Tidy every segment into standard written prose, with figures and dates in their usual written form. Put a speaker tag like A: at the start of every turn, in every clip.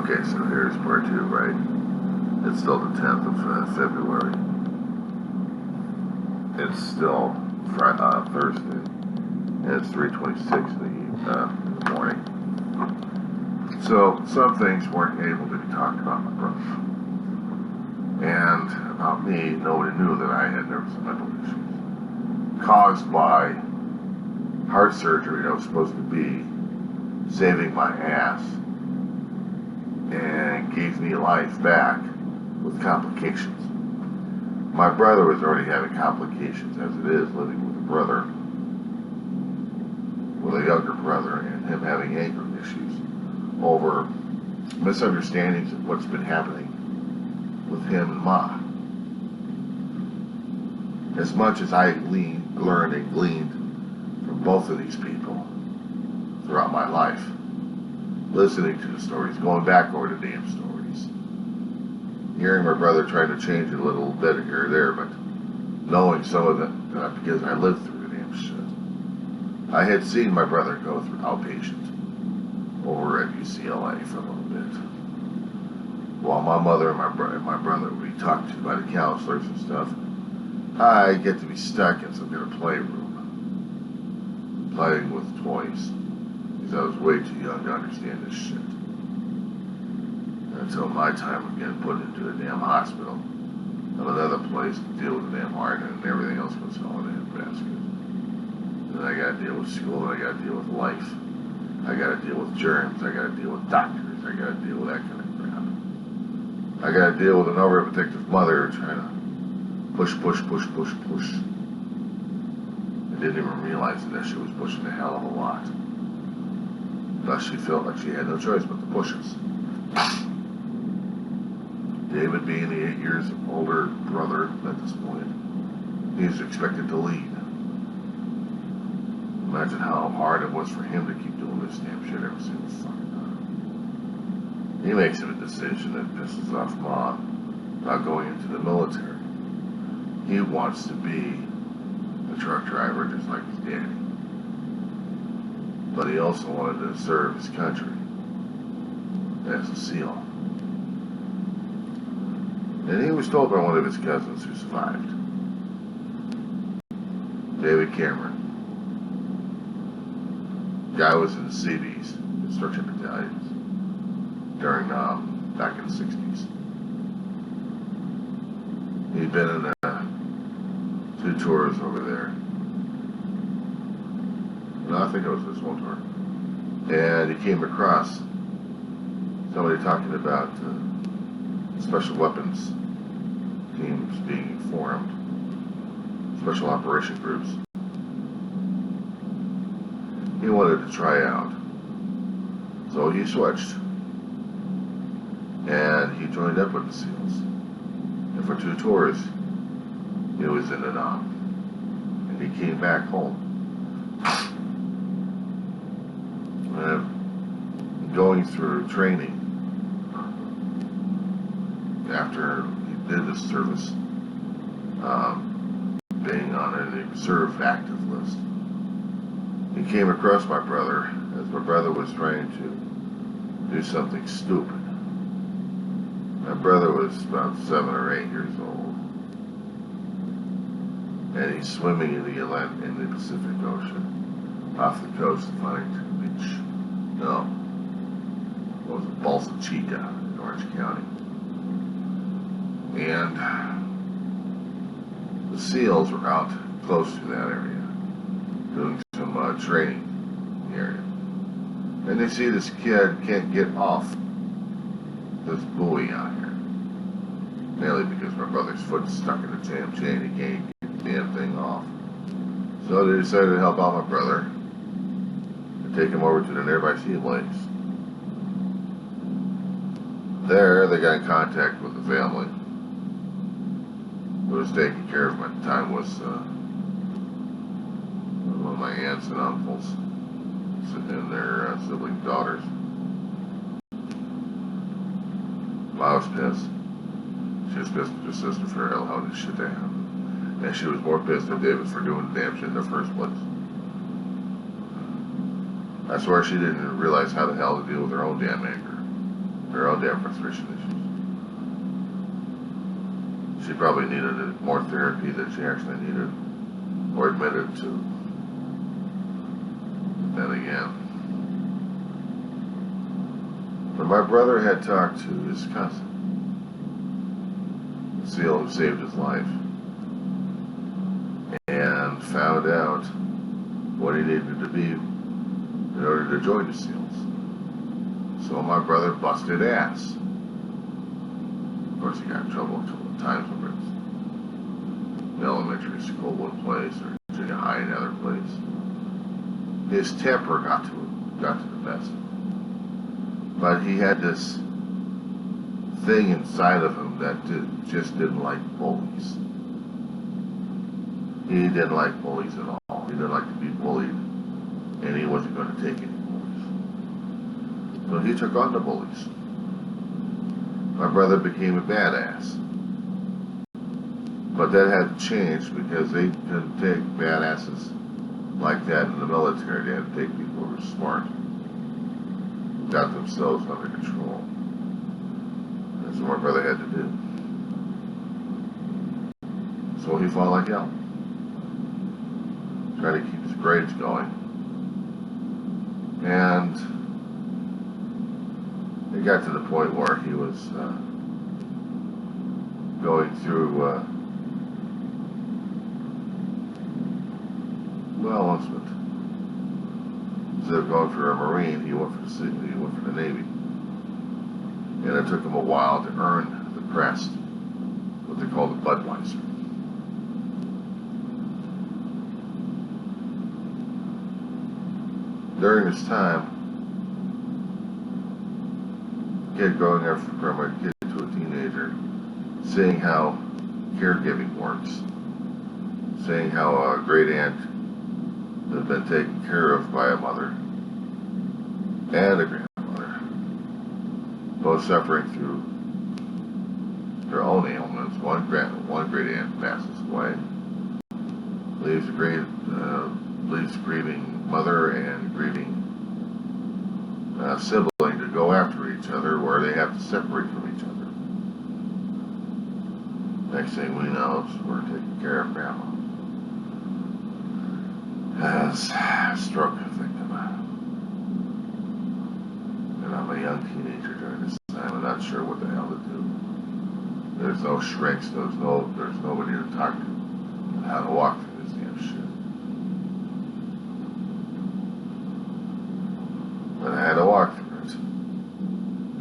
A: Okay, so here's part 2, right? It's still the 10th of February. It's still Thursday, and it's 3:26 in the morning. So some things weren't able to be talked about, my brother. And about me, nobody knew that I had nervous and mental issues caused by heart surgery that was supposed to be saving my ass and gave me life back with complications. My brother was already having complications as it is, living with a brother, with a younger brother, and him having anger issues over misunderstandings of what's been happening with him and Ma. As much as I learned and gleaned from both of these people throughout my life, listening to the stories, going back over the damn stories, hearing my brother trying to change it a little bit here or there, but knowing some of it because I lived through the damn shit. I had seen my brother go through outpatient over at UCLA for a little bit, while my mother and my brother would be talked to by the counselors and stuff. I get to be stuck in some kind of playroom, playing with toys, because I was way too young to understand this shit. Until my time of getting put into a damn hospital, and another place to deal with the damn heart, and everything else goes all in a basket. And then I got to deal with school, and I got to deal with life. I got to deal with germs, I got to deal with doctors, I got to deal with that kind of crap. I got to deal with an overprotective mother trying to push. I didn't even realize that she was pushing a hell of a lot. Thus she felt like she had no choice but to push us. David, being the 8 years older brother at this point, he was expected to lead. Imagine how hard it was for him to keep doing this damn shit every single fucking time. He makes a decision that pisses off Mom about going into the military. He wants to be a truck driver just like his daddy. But he also wanted to serve his country as a SEAL. And he was told by one of his cousins who survived, David Cameron. Guy was in the CBs, construction battalions, during back in the 60s. He'd been in 2 tours over there. No, I think it was this one tour. And he came across somebody talking about special weapons teams being formed, special operation groups. He wanted to try out. So he switched. And he joined up with the SEALs. And for 2 tours, he was in and out. And he came back home. And going through training after he did his service, being on a reserve active list, he came across my brother as my brother was trying to do something stupid. My brother was about 7 or 8 years old, and he's swimming in the Pacific Ocean off the coast of Huntington Beach. No, it was Balsa Chica in Orange County. And the SEALs were out close to that area, doing some training in the area. And they see this kid can't get off this buoy out here. Mainly because my brother's foot's stuck in the damn chain, he can't get the damn thing off. So they decided to help out my brother and take him over to the nearby sea lakes. There, they got in contact with the family who was taking care of him at the time was one of my aunts and uncles and their sibling daughters. I was pissed. She was pissed at her sister for allowing this shit to happen. And she was more pissed at David for doing the damn shit in the first place. I swear she didn't realize how the hell to deal with her own damn anger. her own damn frustration issues. She probably needed more therapy than she actually needed, or admitted to. Then again. But my brother had talked to his cousin, the SEAL who saved his life, and found out what he needed to be in order to join the SEALs. So my brother busted ass. Of course, he got in trouble a couple of times over it. In elementary school one place, or junior high another place. His temper got to the best. But he had this thing inside of him that just didn't like bullies. He didn't like bullies at all. He didn't like to be bullied, and he wasn't going to take any bullies. So he took on the bullies. My brother became a badass. But that had to change because they couldn't take badasses like that in the military. They had to take people who were smart, who got themselves under control. That's what my brother had to do. So he fought like hell. Tried to keep his grades going. And it got to the point where he was going through, instead of going for a Marine, he went for the Navy. And it took him a while to earn the crest, what they call the Budweiser. During this time, kid growing up from a kid to a teenager, seeing how caregiving works, seeing how a great aunt had been taken care of by a mother and a grandmother, both suffering through their own ailments. One great aunt passes away, leaves a grieving mother and grieving sibling to go after each other, where they have to separate from each other. Next thing we know, we're taking care of grandma as a stroke victim. And I'm a young teenager during this time. I'm not sure what the hell to do. There's no shrinks. There's nobody to talk to on how to walk through this damn shit. But I had to walk through it.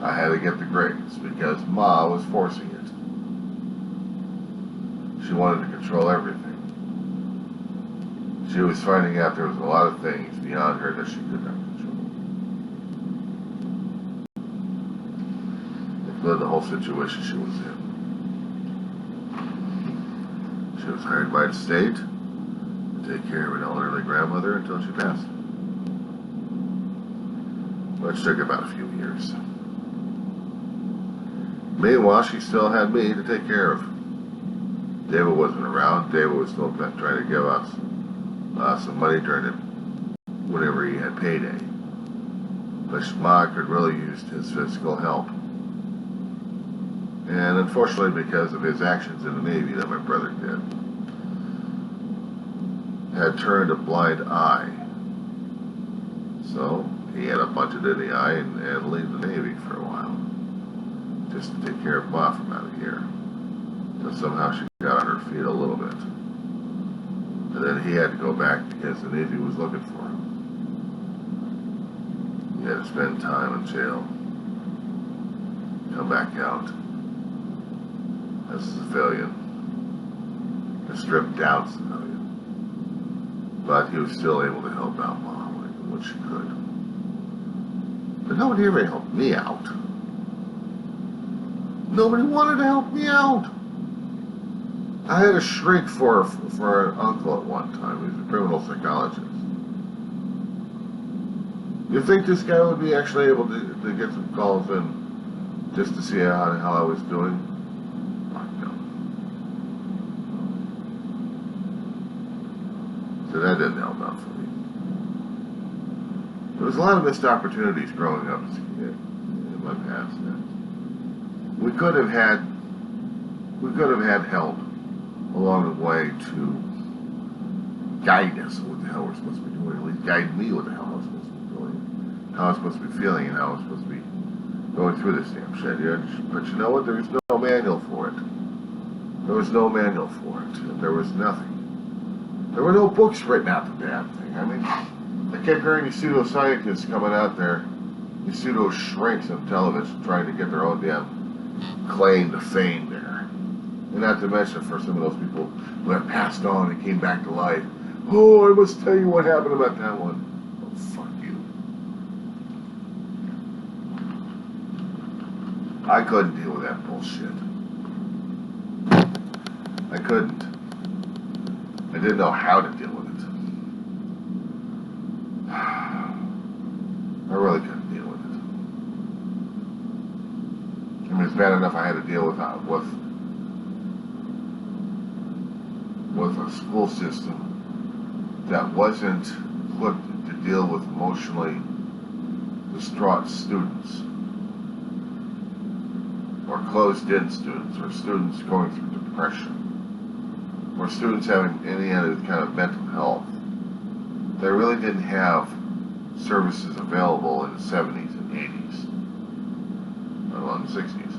A: I had to get the grades because Ma was forcing it. She wanted to control everything. She was finding out there was a lot of things beyond her that she could not control. Including the whole situation she was in. She was hired by the state to take care of an elderly grandmother until she passed, which took about a few years. Meanwhile, she still had me to take care of. David wasn't around. David was still trying to give us some money during whenever he had payday. But Ma could really use his physical help. And unfortunately, because of his actions in the Navy that my brother did, had turned a blind eye. So he had a bunch it in the eye and leave the Navy for a while, just to take care of Ma for about a year. And somehow she got on her feet a little bit. And then he had to go back because the Navy was looking for him. He had to spend time in jail, come back out as a civilian, a stripped down civilian. But he was still able to help out Mom when she could. But nobody ever helped me out. Nobody wanted to help me out. I had a shrink for an uncle at one time. He was a criminal psychologist. You think this guy would be actually able to get some calls in just to see how I was doing? No. So that didn't help out for me. There was a lot of missed opportunities growing up as a kid in my past. could have had help along the way to guide us on what the hell we're supposed to be doing, at least guide me what the hell I was supposed to be doing, how I was supposed to be feeling, and how I was supposed to be going through this damn shit. But you know what? There was no manual for it. There was no manual for it. There was nothing. There were no books written out the damn thing. I mean, I kept hearing these pseudoscientists coming out there, these pseudo shrinks on television trying to get their own damn claim to fame there. And not to mention for some of those people who have passed on and came back to life. Oh, I must tell you what happened about that one. Oh, fuck you. I couldn't deal with that bullshit. I couldn't. I didn't know how to deal with it. I really couldn't deal with it. I mean, it's bad enough I had to deal with a school system that wasn't equipped to deal with emotionally distraught students, or closed-in students, or students going through depression, or students having any other kind of mental health. They really didn't have services available in the 70s and 80s, let alone the 60s.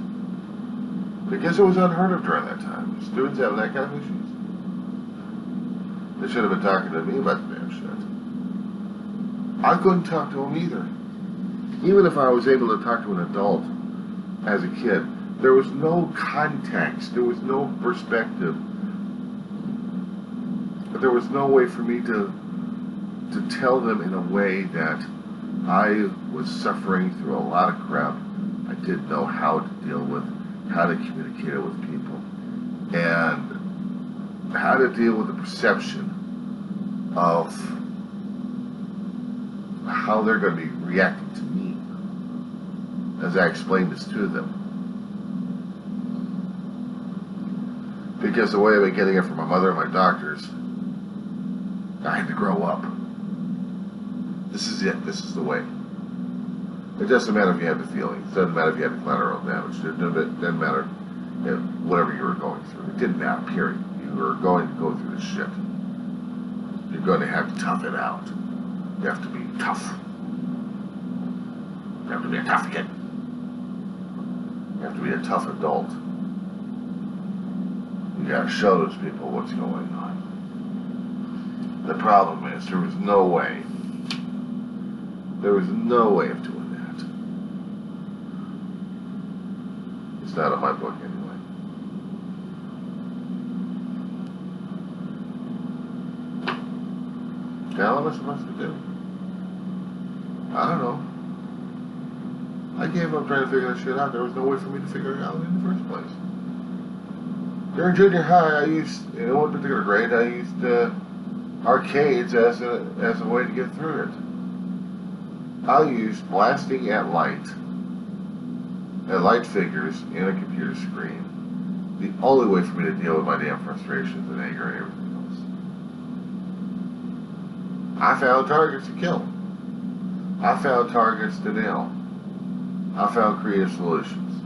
A: Because it was unheard of during that time. Students having that kind of issues. They should have been talking to me about the damn shit. I couldn't talk to them either. Even if I was able to talk to an adult as a kid, there was no context, there was no perspective. There was no way for me to tell them in a way that I was suffering through a lot of crap I didn't know how to deal with, how to communicate it with people, and how to deal with the perception of how they're going to be reacting to me as I explain this to them. Because the way I've been getting it from my mother and my doctors, I had to grow up. This is it. This is the way. It doesn't matter if you have the feelings. It doesn't matter if you have the collateral damage. It doesn't matter whatever you were going through. It didn't matter, period. You were going to go through this shit. You're going to have to tough it out. You have to be tough. You have to be a tough kid. You have to be a tough adult. You got to show those people what's going on. The problem is there was no way of doing that. It's not in my book anyway. Now what am I supposed to do? I don't know. I gave up trying to figure that shit out. There was no way for me to figure it out in the first place. During junior high, I used, in one particular grade, I used arcades as a way to get through it. I used blasting at light figures in a computer screen, the only way for me to deal with my damn frustrations and anger and everything else. I found targets to kill. I found targets to nail. I found creative solutions.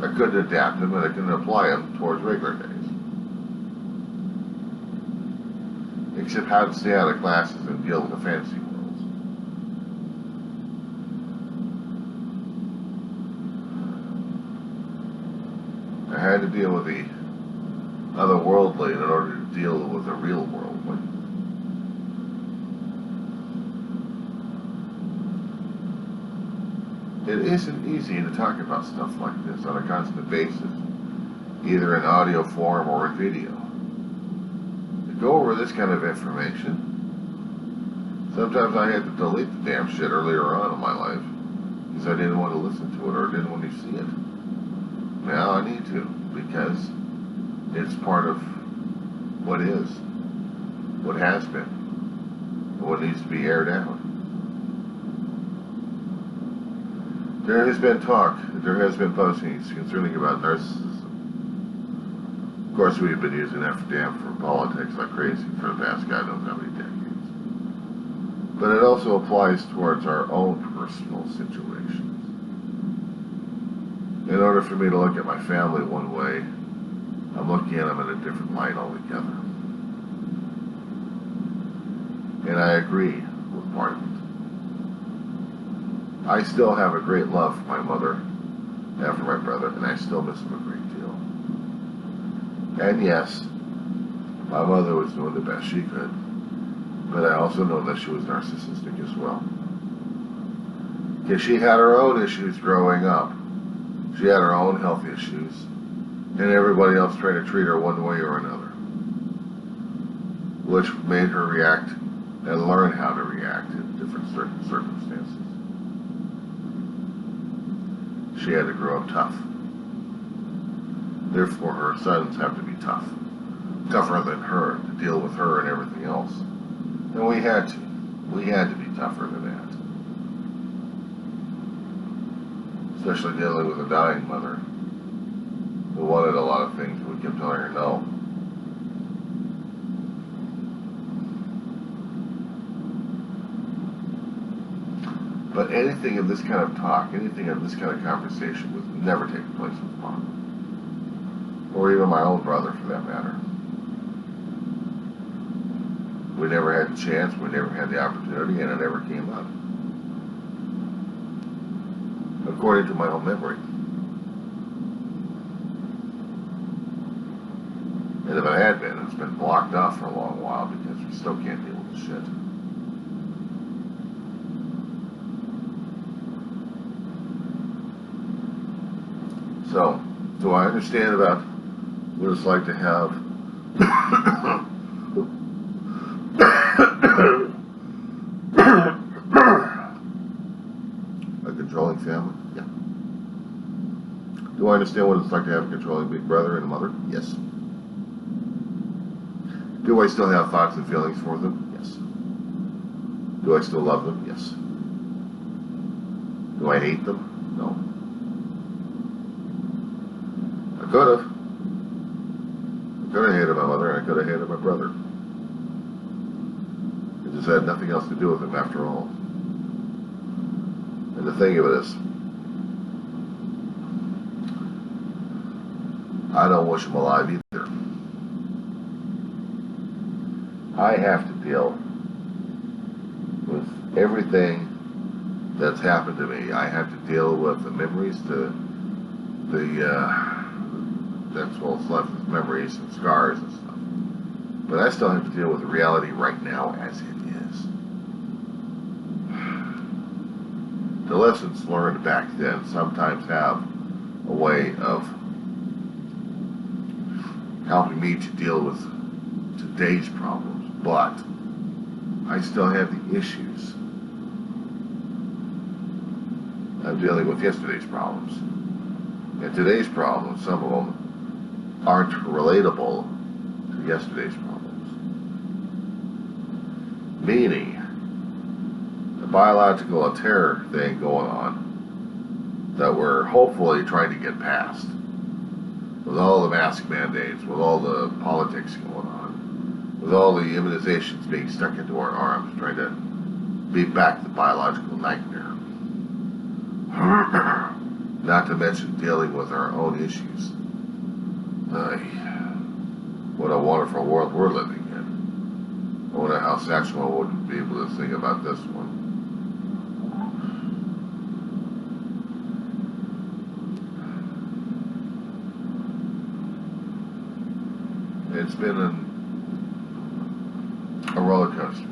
A: I couldn't adapt them and I couldn't apply them towards regular days. Except how to stay out of classes and deal with the fantasy worlds. I had to deal with the otherworldly in order to deal with the real worldly. It isn't easy to talk about stuff like this on a constant basis, either in audio form or in video. To go over this kind of information, sometimes I had to delete the damn shit earlier on in my life because I didn't want to listen to it or didn't want to see it. Now I need to, because it's part of what is, what has been, and what needs to be aired out. There has been talk, there has been postings concerning about narcissism. Of course, we've been using that for politics like crazy for the past God knows how many decades. But it also applies towards our own personal situations. In order for me to look at my family one way, I'm looking at them in a different light altogether. And I agree with part of it. I still have a great love for my mother and for my brother, and I still miss them a great deal. And yes, my mother was doing the best she could, but I also know that she was narcissistic as well. Because she had her own issues growing up. She had her own health issues, and everybody else tried to treat her one way or another, which made her react and learn how to react in different circumstances. She had to grow up tough. Therefore, her sons have to be tough. Tougher than her, to deal with her and everything else. And we had to. We had to be tougher than that. Especially dealing with a dying mother who wanted a lot of things, and we kept telling her no. But anything of this kind of talk, anything of this kind of conversation would never take place with Mom. Or even my own brother, for that matter. We never had the chance, we never had the opportunity, and it never came up. According to my own memory. And if it had been, it's been blocked off for a long while because we still can't deal with the shit. So, do I understand about what it's like to have a controlling family? Yeah. Do I understand what it's like to have a controlling big brother and a mother? Yes. Do I still have thoughts and feelings for them? Yes. Do I still love them? Yes. Do I hate them? No. I could have. I could have hated my mother, and I could have hated my brother. It just had nothing else to do with them after all. And the thing of it is, I don't wish them alive either. I have to deal with everything that's happened to me. I have to deal with the memories, that's what's left with memories and scars and stuff. But I still have to deal with the reality right now as it is. The lessons learned back then sometimes have a way of helping me to deal with today's problems, but I still have the issues of dealing with yesterday's problems. And today's problems, some of them, aren't relatable to yesterday's problems. Meaning, the biological and terror thing going on that we're hopefully trying to get past, with all the mask mandates, with all the politics going on, with all the immunizations being stuck into our arms, trying to beat back the biological nightmare. Not to mention dealing with our own issues. What a wonderful world we're living in. I wonder how Satchmo would be able to think about this one. It's been a roller coaster.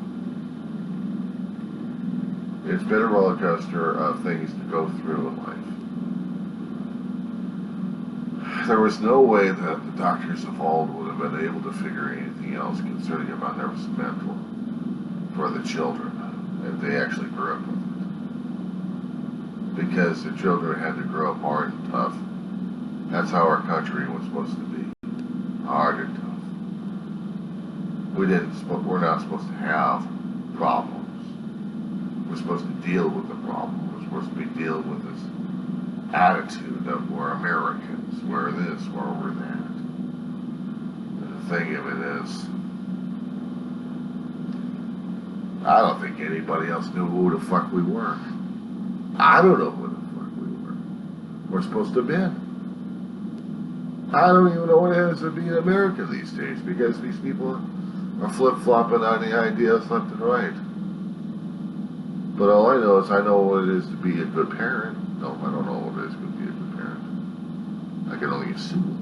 A: It's been a roller coaster of things to go through in life. There was no way that the doctors of old would have been able to figure anything else concerning about nervous and mental for the children if they actually grew up with it. Because the children had to grow up hard and tough. That's how our country was supposed to be. Hard and tough. We're not supposed to have problems. We're supposed to deal with the problem. We're supposed to be dealing with this attitude of we're Americans, we're this, we're that. And the thing of it is, I don't think anybody else knew who the fuck we were. I don't know who the fuck we were. we're supposed to have been. I don't even know what it is to be in America these days, because these people are flip-flopping on the ideas left and right. But all I know is I know what it is to be a good parent. No, I don't know what it is to be a good parent. I can only assume.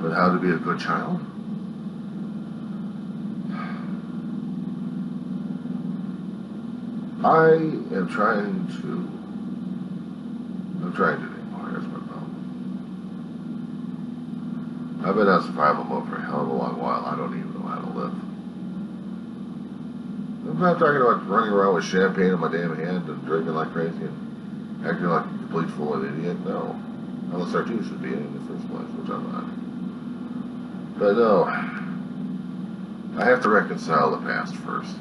A: But how to be a good child? I'm trying to do more. That's my problem. I've been on survival mode for a hell of a long while. I don't even know how to live. I'm not talking about running around with champagne in my damn hand and drinking like crazy and acting like a complete fool and idiot. No. Unless our team should be in the first place, which I'm not. But no. I have to reconcile the past first.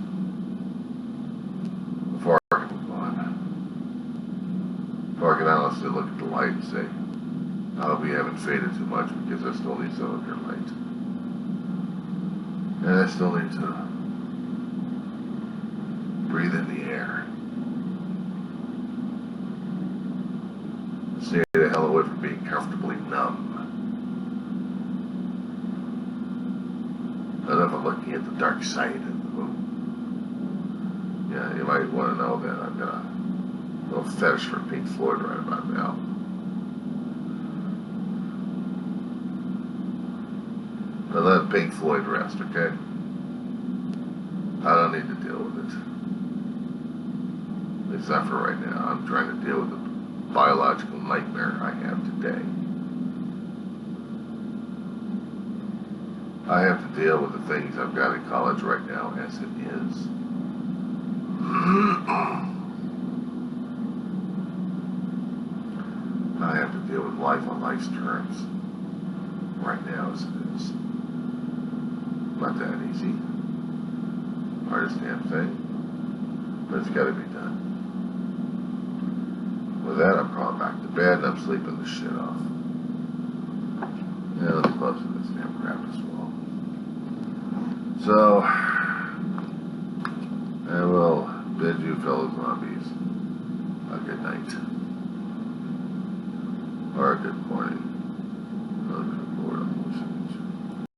A: Before I can move on. Before I can honestly look at the light and say, we haven't faded too much because I still need some of your light. And I still need to breathe in the air. Stay the hell away from being comfortably numb. Enough of looking at the dark side of the moon. Yeah, you might want to know that I've got a little fetish for Pink Floyd right about now. But let Pink Floyd rest, okay? I don't need to deal with it. At least not for right now. I'm trying to deal with the biological nightmare I have today. I have to deal with the things I've got in college right now as it is. I have to deal with life on life's terms right now as it is. Not that easy. Hardest damn thing. But it's got to be done. With that, I'm crawling back to bed and I'm sleeping the shit off. Yeah, let's close to this damn crap as well. So, I will bid you fellow zombies a good night. Or a good morning.